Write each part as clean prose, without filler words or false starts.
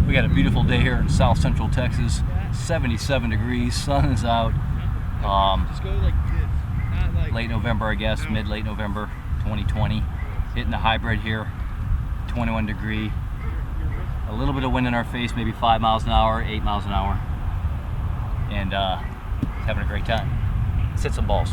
We got a beautiful day here in South Central Texas. 77 degrees, sun is out. Late November, I guess, mid-late November 2020. Hitting the hybrid here, 21 degree. A little bit of wind in our face, maybe 5 miles an hour, 8 miles an hour. And having a great time. Let's hit some balls.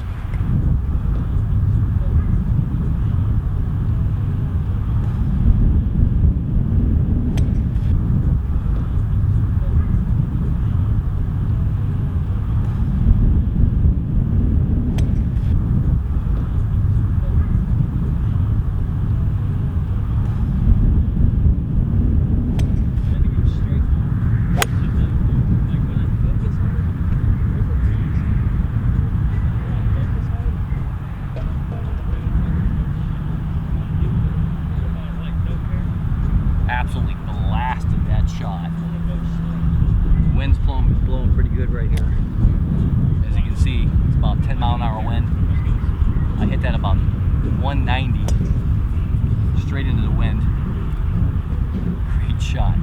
Absolutely blasted that shot. Wind's blowing pretty good right here. As you can see, it's about 10 mile an hour wind. I hit that about 190 straight into the wind. Great shot.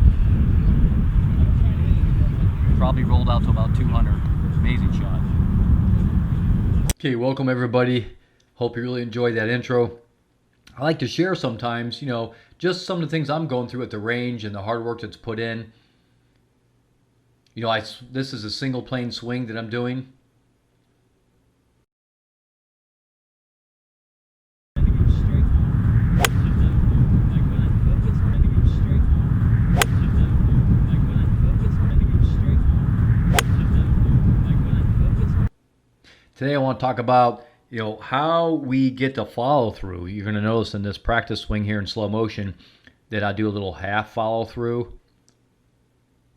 Probably rolled out to about 200. Amazing shot. Okay, welcome everybody. Hope you really enjoyed that intro. I like to share sometimes, just some of the things I'm going through at the range and the hard work that's put in. This is a single plane swing that I'm doing. Today I want to talk about how we get to follow through. You're going to notice in this practice swing here in slow motion that I do a little half follow through.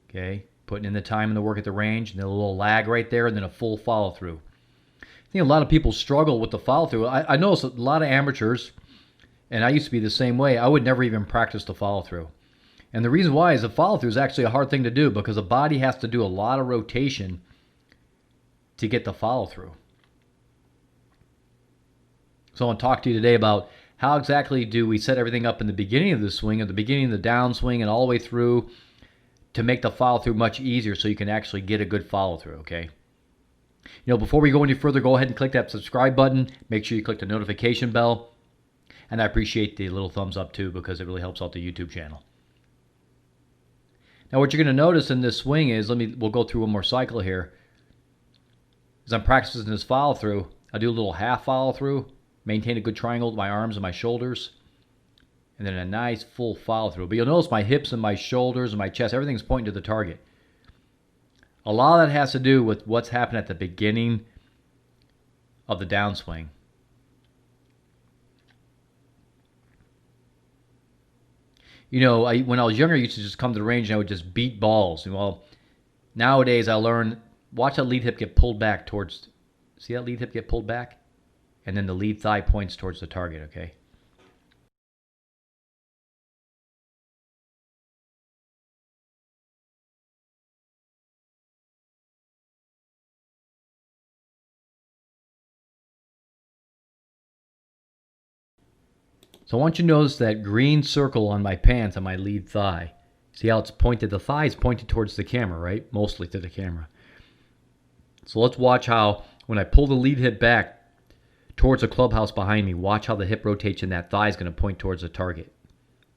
Okay, putting in the time and the work at the range, and then a little lag right there, and then a full follow through. I think a lot of people struggle with the follow through. I notice a lot of amateurs, and I used to be the same way. I would never even practice the follow through. And the reason why is the follow through is actually a hard thing to do because the body has to do a lot of rotation to get the follow through. So I want to talk to you today about how exactly do we set everything up in the beginning of the swing, at the beginning of the downswing, and all the way through to make the follow through much easier so you can actually get a good follow through, okay? Before we go any further, go ahead and click that subscribe button. Make sure you click the notification bell. And I appreciate the little thumbs up too because it really helps out the YouTube channel. Now what you're going to notice in this swing is, we'll go through one more cycle here. As I'm practicing this follow through, I do a little half follow through. Maintain a good triangle with my arms and my shoulders. And then a nice full follow through. But you'll notice my hips and my shoulders and my chest, everything's pointing to the target. A lot of that has to do with what's happened at the beginning of the downswing. When I was younger, I used to just come to the range and I would just beat balls. Well, nowadays I learned, watch that lead hip get pulled back towards, see that lead hip get pulled back? And then the lead thigh points towards the target, okay? So I want you to notice that green circle on my pants on my lead thigh. See how it's pointed? The thigh is pointed towards the camera, right? Mostly to the camera. So let's watch how, when I pull the lead hip back towards the clubhouse behind me, watch how the hip rotates and that thigh is going to point towards the target.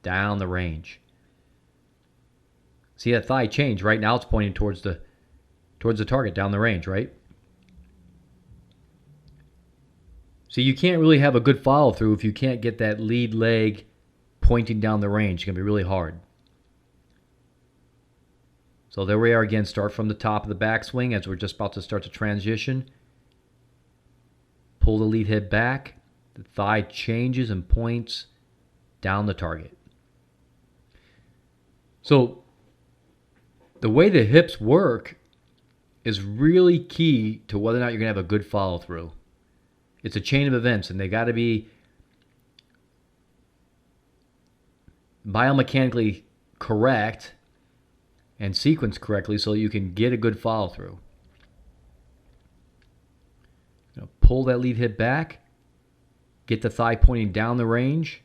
Down the range. See that thigh change? Right now it's pointing towards the target down the range, right? See, you can't really have a good follow through if you can't get that lead leg pointing down the range. It's going to be really hard. So there we are again. Start from the top of the backswing as we're just about to start to transition. Pull the lead hip back. The thigh changes and points down the target. So the way the hips work is really key to whether or not you're going to have a good follow through. It's a chain of events, and they got to be biomechanically correct and sequenced correctly so you can get a good follow through. Pull that lead hip back, get the thigh pointing down the range.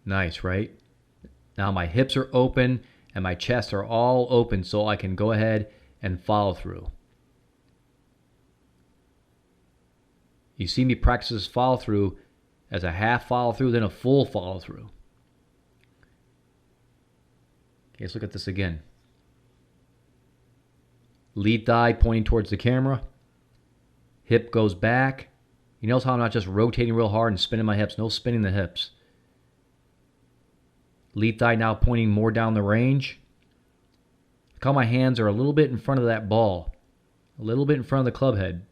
Nice, right? Now my hips are open and my chest are all open, so I can go ahead and follow through. You see me practice this follow through as a half follow through, then a full follow through. Okay, let's look at this again. Lead thigh pointing towards the camera. Hip goes back. You notice how I'm not just rotating real hard and spinning my hips. No spinning the hips. Lead thigh now pointing more down the range. Look how my hands are a little bit in front of that ball. A little bit in front of the club head.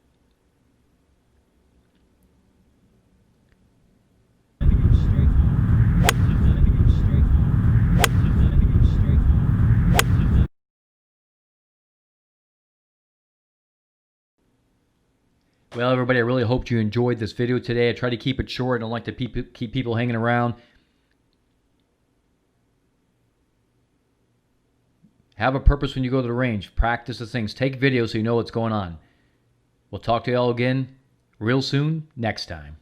Well, everybody, I really hoped you enjoyed this video today. I try to keep it short. I don't like to keep people hanging around. Have a purpose when you go to the range. Practice the things. Take videos so you know what's going on. We'll talk to you all again real soon next time.